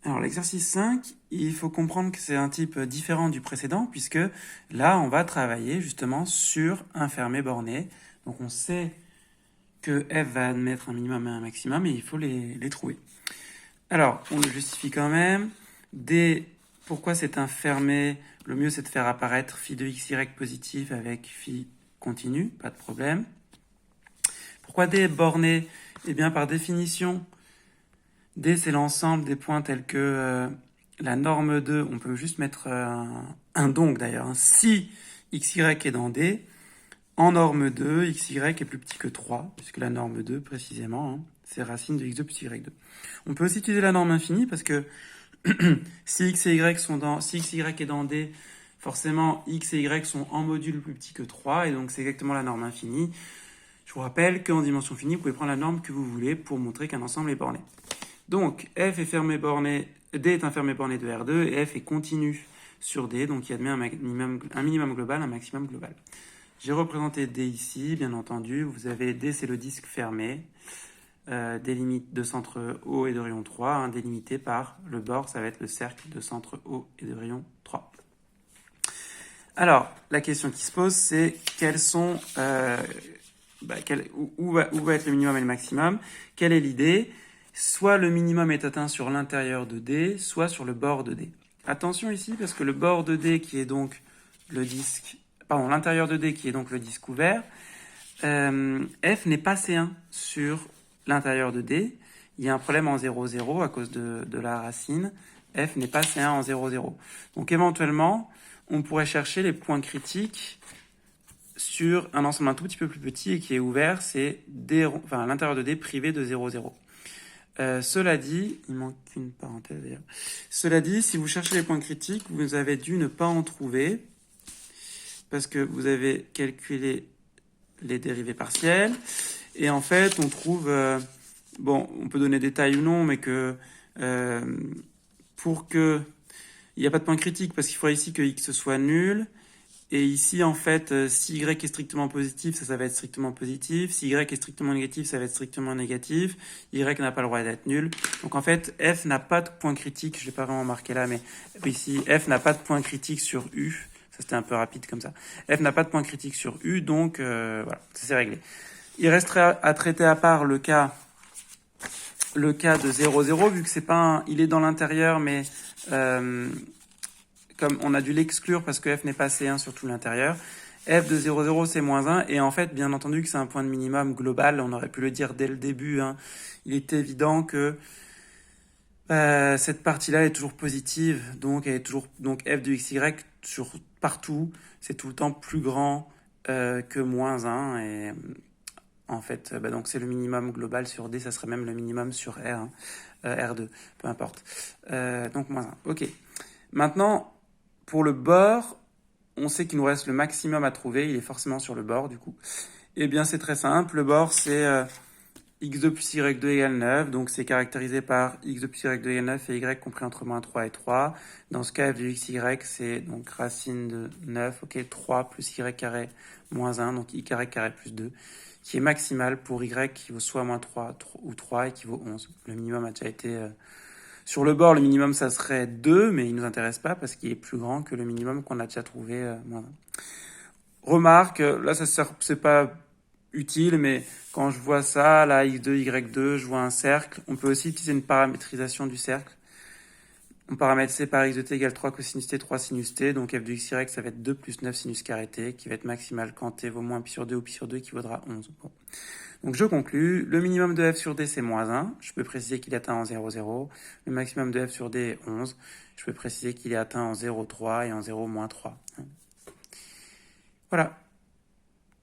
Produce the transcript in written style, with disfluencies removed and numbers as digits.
Alors l'exercice 5, il faut comprendre que c'est un type différent du précédent puisque là on va travailler justement sur un fermé borné. Donc on sait que f va admettre un minimum et un maximum et il faut les trouver. Alors on le justifie quand même. D, pourquoi c'est un fermé? Le mieux c'est de faire apparaître phi de xy positif avec phi continu, pas de problème. Pourquoi D est borné? Eh bien par définition, D, c'est l'ensemble des points tels que la norme 2, on peut juste mettre un donc d'ailleurs. Si xy est dans D, en norme 2, xy est plus petit que 3, puisque la norme 2, précisément, c'est racine de x2 plus y2. On peut aussi utiliser la norme infinie, parce que si x et y sont dans, si xy est dans D, forcément x et y sont en module plus petit que 3, et donc c'est exactement la norme infinie. Je vous rappelle qu'en dimension finie, vous pouvez prendre la norme que vous voulez pour montrer qu'un ensemble est borné. Donc, f est fermé borné, D est un fermé borné de R2 et f est continu sur D, donc il admet un minimum global, un maximum global. J'ai représenté D ici, bien entendu. Vous avez D, c'est le disque fermé, des limites de centre O et de rayon 3, délimité par le bord, ça va être le cercle de centre O et de rayon 3. Alors, la question qui se pose, c'est quels sont, où va être le minimum et le maximum? Quelle est l'idée? Soit le minimum est atteint sur l'intérieur de D, soit sur le bord de D. Attention ici, parce que le bord de D, qui est donc le disque, pardon, l'intérieur de D, qui est donc le disque ouvert, F n'est pas C1 sur l'intérieur de D. Il y a un problème en 0, 0 à cause de la racine. F n'est pas C1 en 0, 0. Donc éventuellement, on pourrait chercher les points critiques sur un ensemble un tout petit peu plus petit et qui est ouvert, c'est l'intérieur de D privé de 0, 0. Cela dit, il manque une parenthèse d'ailleurs. Cela dit, si vous cherchez les points critiques, vous avez dû ne pas en trouver parce que vous avez calculé les dérivées partielles et en fait, on trouve, bon, on peut donner des tailles ou non, mais que pour que il n'y a pas de point critique parce qu'il faudrait ici que x soit nul. Et ici, en fait, si y est strictement positif, ça va être strictement positif. Si y est strictement négatif, ça va être strictement négatif. Y n'a pas le droit d'être nul. Donc en fait, f n'a pas de point critique. Je l'ai pas vraiment marqué là, mais ici, f n'a pas de point critique sur u. Ça, c'était un peu rapide comme ça. F n'a pas de point critique sur u, donc voilà, ça c'est réglé. Il resterait à traiter à part le cas de 0, 0, vu que c'est pas il est dans l'intérieur, mais comme on a dû l'exclure parce que f n'est pas C1 sur tout l'intérieur, f de 0, 0 c'est moins 1, et en fait, bien entendu que c'est un point de minimum global, on aurait pu le dire dès le début, il est évident que cette partie-là est toujours positive, donc f de xy sur partout, c'est tout le temps plus grand que moins 1, et en fait, donc c'est le minimum global sur D, ça serait même le minimum sur R, R2, peu importe. Donc moins 1, ok. Maintenant, pour le bord, on sait qu'il nous reste le maximum à trouver. Il est forcément sur le bord, du coup. Eh bien, c'est très simple. Le bord, c'est x2 plus y2 égale 9. Donc, c'est caractérisé par x2 plus y2 égale 9 et y compris entre moins 3 et 3. Dans ce cas, f de xy, c'est donc racine de 9. Ok, 3 plus y carré moins 1. Donc, y carré plus 2. Qui est maximal pour y qui vaut soit moins 3 ou 3 et qui vaut 11. Le minimum a déjà été... Sur le bord, le minimum, ça serait 2, mais il ne nous intéresse pas parce qu'il est plus grand que le minimum qu'on a déjà trouvé. Moins 1. Remarque, là, c'est pas utile, mais quand je vois ça, là, x2, y2, je vois un cercle. On peut aussi utiliser une paramétrisation du cercle. On paramètre c par x de t égale 3 cosinus t, 3 sinus t. Donc f de xy, ça va être 2 plus 9 sinus carré t, qui va être maximal quand t vaut moins pi sur 2 ou pi sur 2, qui vaudra 11. Bon. Donc je conclus, le minimum de f sur d c'est moins 1, je peux préciser qu'il est atteint en 0, 0. Le maximum de f sur d est 11, je peux préciser qu'il est atteint en 0, 3 et en 0, moins 3. Voilà.